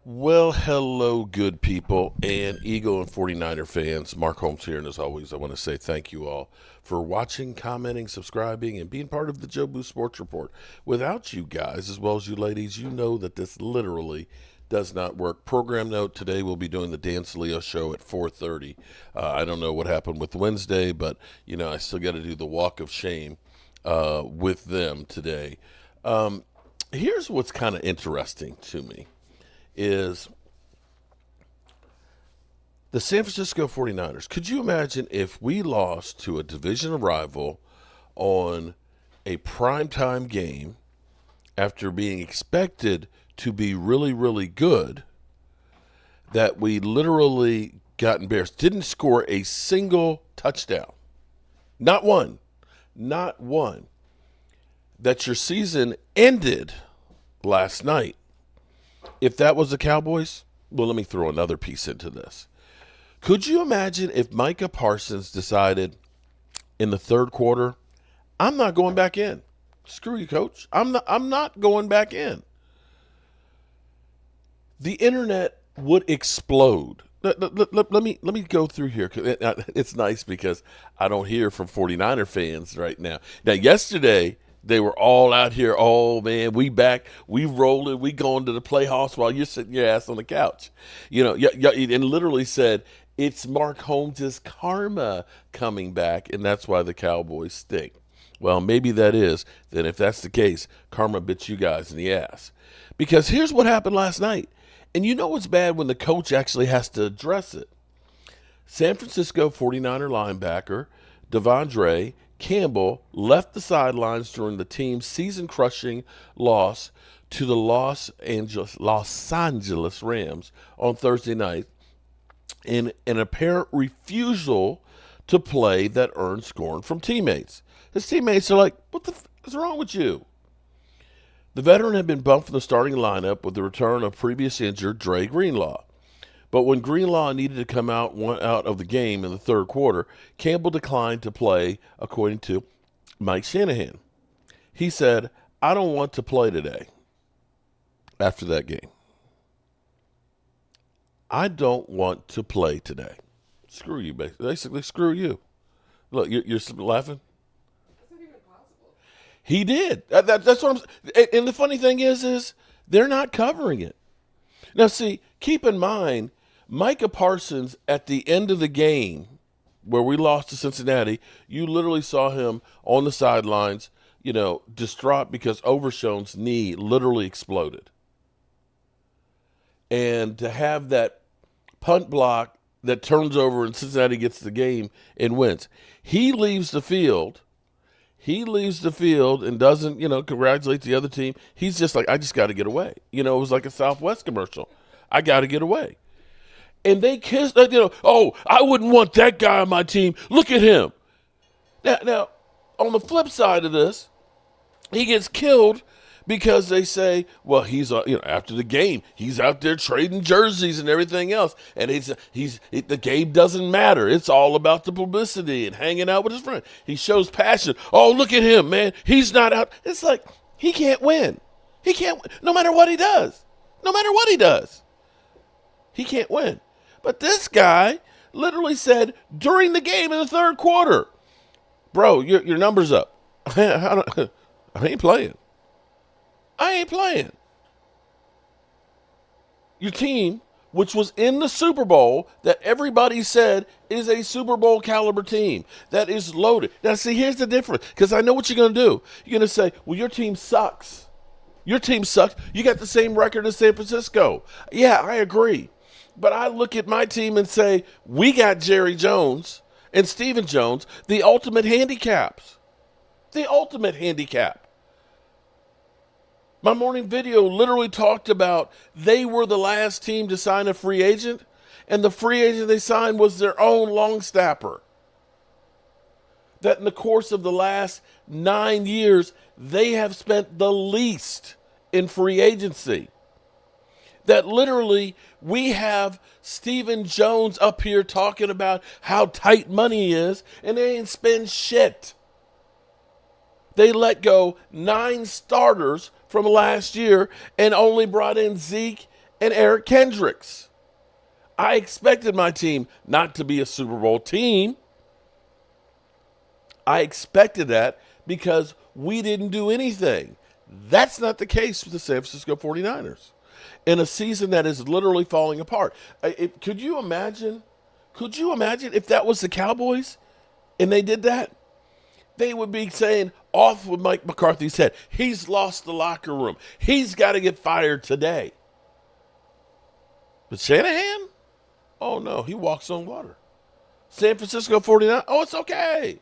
Well, hello, good people and Eagle and 49er fans. Mark Holmes here, and as always, I want to say thank you all for watching, commenting, subscribing, and being part of the Joe Boo Sports Report. Without you guys, as well as you ladies, you know that this literally does not work. Program note: today we'll be doing the Dan Saleo show at 4:30. I don't know what happened with Wednesday, but I still got to do the walk of shame with them today. Here's what's kind of interesting to me is the San Francisco 49ers. Could you imagine if we lost to a division rival on a primetime game after being expected to be really, really good, that we literally got embarrassed, didn't score a single touchdown, not one, not one, that your season ended last night? If that was the Cowboys, well, let me throw another piece into this. Could you imagine if Micah Parsons decided in the third quarter, I'm not going back in. Screw you, coach. I'm not going back in. The internet would explode. Let me go through here. It's nice because I don't hear from 49er fans right now. Now, yesterday, they were all out here. Oh, man, we back. We rolling. We going to the playoffs while you're sitting your ass on the couch. And literally said, it's Mark Holmes' karma coming back, and that's why the Cowboys stink. Well, maybe that is. Then if that's the case, karma bit you guys in the ass. Because here's what happened last night. And you know what's bad when the coach actually has to address it. San Francisco 49er linebacker Devondre Campbell left the sidelines during the team's season-crushing loss to the Los Angeles Rams on Thursday night in an apparent refusal to play that earned scorn from teammates. His teammates are like, what the f is wrong with you? The veteran had been bumped from the starting lineup with the return of previous injured Dre Greenlaw. But when Greenlaw needed to come out of the game in the third quarter, Campbell declined to play, according to Mike Shanahan. He said, I don't want to play today after that game. I don't want to play today. Screw you, basically. Screw you. Look, you're laughing? That's not even possible. He did. That's what I'm saying. And the funny thing is they're not covering it. Now, see, keep in mind, Micah Parsons, at the end of the game where we lost to Cincinnati, you literally saw him on the sidelines, distraught because Overshown's knee literally exploded. And to have that punt block that turns over and Cincinnati gets the game and wins. He leaves the field. And doesn't, congratulate the other team. He's just like, I just got to get away. It was like a Southwest commercial. I got to get away. And they kissed, oh, I wouldn't want that guy on my team. Look at him. Now, on the flip side of this, he gets killed because they say, well, he's after the game, he's out there trading jerseys and everything else, and the game doesn't matter. It's all about the publicity and hanging out with his friend. He shows passion. Oh, look at him, man. He's not out. It's like he can't win. He can't win, no matter what he does. No matter what he does, he can't win. But this guy literally said during the game in the third quarter, bro, your number's up. I ain't playing. Your team, which was in the Super Bowl, that everybody said is a Super Bowl caliber team, that is loaded. Now, see, here's the difference, because I know what you're going to do. You're going to say, well, your team sucks. Your team sucks. You got the same record as San Francisco. Yeah, I agree. But I look at my team and say, we got Jerry Jones and Stephen Jones, the ultimate handicaps. The ultimate handicap. My morning video literally talked about they were the last team to sign a free agent, and the free agent they signed was their own long snapper. That in the course of the last 9 years, they have spent the least in free agency. That literally we have Stephen Jones up here talking about how tight money is, and they ain't spend shit. They let go 9 starters from last year and only brought in Zeke and Eric Kendricks. I expected my team not to be a Super Bowl team. I expected that because we didn't do anything. That's not the case with the San Francisco 49ers. In a season that is literally falling apart. Could you imagine? Could you imagine if that was the Cowboys and they did that? They would be saying, off with Mike McCarthy's head. He's lost the locker room. He's got to get fired today. But Shanahan? Oh, no, he walks on water. San Francisco 49, oh, it's okay.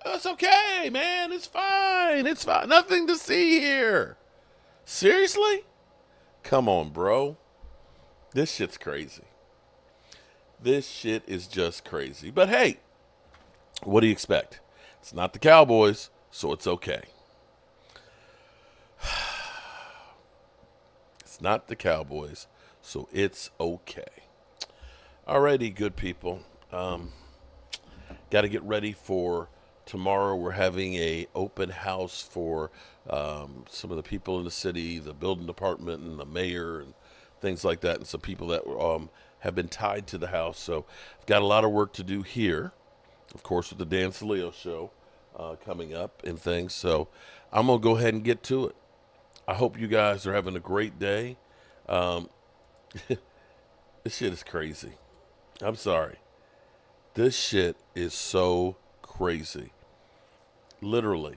It's okay, man. It's fine. It's fine. Nothing to see here. Seriously? Come on, bro. This shit's crazy. This shit is just crazy. But hey, what do you expect? It's not the Cowboys, so it's okay. It's not the Cowboys, so it's okay. Alrighty, good people. Got to get ready for tomorrow. We're having a open house for some of the people in the city, the building department and the mayor and things like that, and some people that have been tied to the house. So I've got a lot of work to do here, of course, with the Dan Saleo show coming up and things. So I'm going to go ahead and get to it. I hope you guys are having a great day. This shit is crazy. I'm sorry. This shit is so crazy. Literally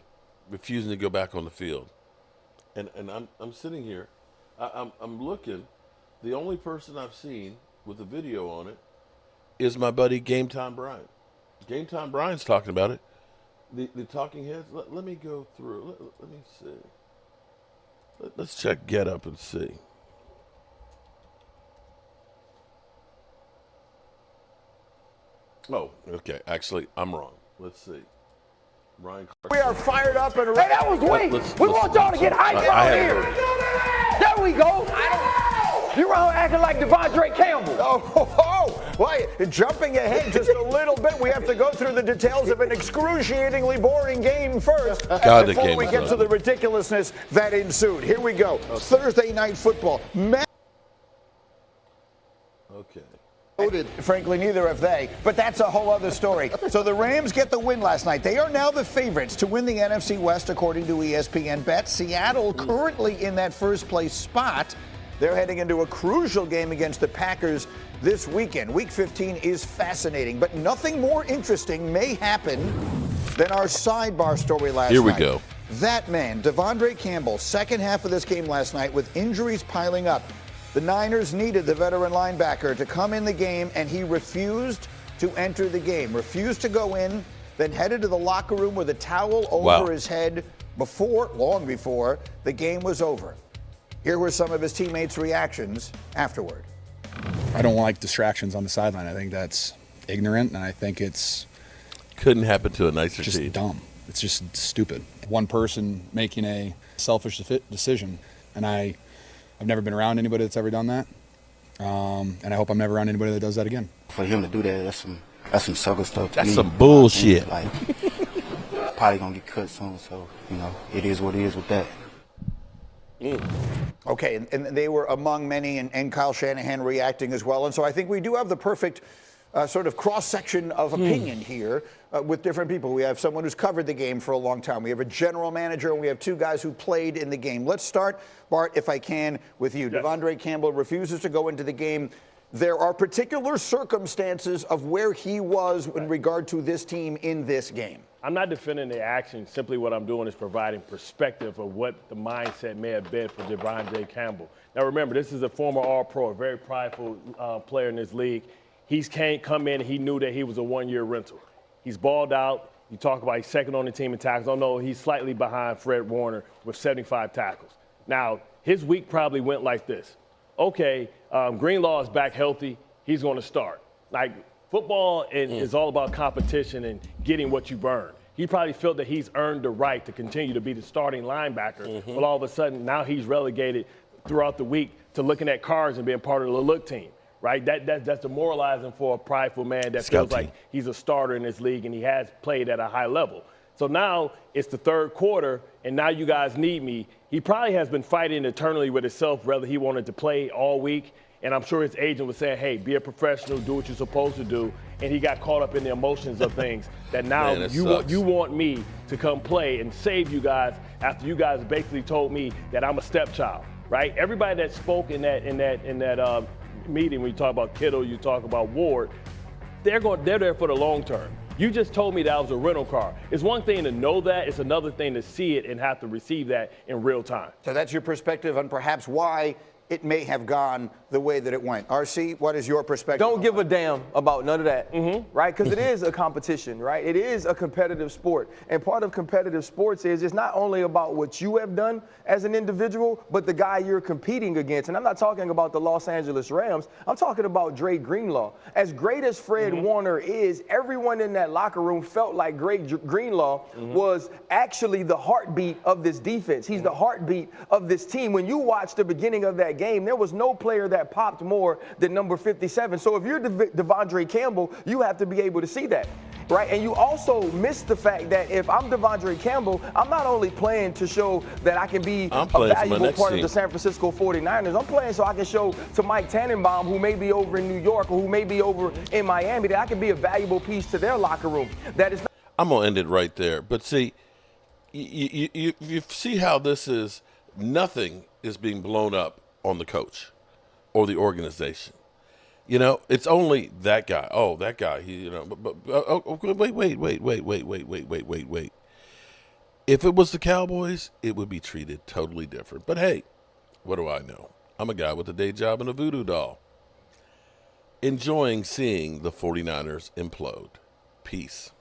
refusing to go back on the field. And I'm sitting here. I'm looking. The only person I've seen with a video on it is my buddy Game Time Bryant. Game Time Bryant's talking about it. The talking heads. Let me go through. Let me see. Let's check Get Up and see. Oh, okay. Actually, I'm wrong. Let's see. Ryan Clark. We are fired up and ready. Hey, that was weak. We want y'all to get hyped out here. There we go. You're around acting like Devondre Campbell. Oh, why? Jumping ahead just a little bit, we have to go through the details of an excruciatingly boring game first before we get to the ridiculousness that ensued. Here we go. Thursday Night Football. Okay. Frankly, neither have they, but that's a whole other story. So the Rams get the win last night. They are now the favorites to win the NFC West, according to ESPN Bet. Seattle currently in that first place spot. They're heading into a crucial game against the Packers this weekend. Week 15 is fascinating, but nothing more interesting may happen than our sidebar story last night. Here we go. That man, Devondre Campbell, second half of this game last night with injuries piling up. The Niners needed the veteran linebacker to come in the game, and he refused to enter the game, refused to go in, then headed to the locker room with a towel over his head long before the game was over. Here were some of his teammates' reactions afterward. I don't like distractions on the sideline. I think that's ignorant, and I think it's couldn't happen to a nicer just team. Dumb. It's just stupid. One person making a selfish decision, and I've never been around anybody that's ever done that, and I hope I'm never around anybody that does that again. For him to do that, that's some sucker stuff. That's some bullshit. Like, probably gonna get cut soon, so it is what it is with that. Okay, and they were among many, and Kyle Shanahan reacting as well. And so I think we do have the perfect sort of cross-section of opinion here with different people. We have someone who's covered the game for a long time. We have a general manager, and we have two guys who played in the game. Let's start, Bart, if I can, with you. Yes. Devondre Campbell refuses to go into the game. There are particular circumstances of where he was in regard to this team in this game. I'm not defending the action. Simply what I'm doing is providing perspective of what the mindset may have been for Devondre Campbell. Now, remember, this is a former All-Pro, a very prideful player in this league. He's can't come in and he knew that he was a one-year rental. He's balled out. You talk about he's second on the team in tackles. Oh, no, he's slightly behind Fred Warner with 75 tackles. Now, his week probably went like this. Okay, Greenlaw is back healthy. He's going to start. Like, football is all about competition and getting what you burn. He probably felt that he's earned the right to continue to be the starting linebacker, but all of a sudden now he's relegated throughout the week to looking at cards and being part of the look team, right? That's demoralizing for a prideful man that feels like he's a starter in this league and he has played at a high level. So now it's the third quarter, and now you guys need me. He probably has been fighting eternally with himself whether he wanted to play all week. And I'm sure his agent was saying, hey, be a professional, do what you're supposed to do. And he got caught up in the emotions of things that now Man, you want me to come play and save you guys after you guys basically told me that I'm a stepchild, right? Everybody that spoke in that meeting, when you talk about Kittle, you talk about Ward, they're there for the long term. You just told me that I was a rental car. It's one thing to know that. It's another thing to see it and have to receive that in real time. So that's your perspective on perhaps why it may have gone the way that it went. RC, what is your perspective? Don't give a damn about none of that, right? Because it is a competition, right? It is a competitive sport. And part of competitive sports is it's not only about what you have done as an individual, but the guy you're competing against. And I'm not talking about the Los Angeles Rams. I'm talking about Dre Greenlaw. As great as Fred Warner is, everyone in that locker room felt like Greenlaw was actually the heartbeat of this defense. He's the heartbeat of this team. When you watch the beginning of that game, there was no player that popped more than number 57. So if you're Devondre Campbell, you have to be able to see that, right? And you also miss the fact that if I'm Devondre Campbell, I'm not only playing to show that I can be a valuable part of the San Francisco 49ers, I'm playing so I can show to Mike Tannenbaum, who may be over in New York or who may be over in Miami, that I can be a valuable piece to their locker room. That is not. I'm going to end it right there. But see, you see how this is, nothing is being blown up on the coach or the organization. You know, it's only that guy. Oh, that guy. Wait. If it was the Cowboys, it would be treated totally different. But hey, what do I know? I'm a guy with a day job and a voodoo doll. Enjoying seeing the 49ers implode. Peace.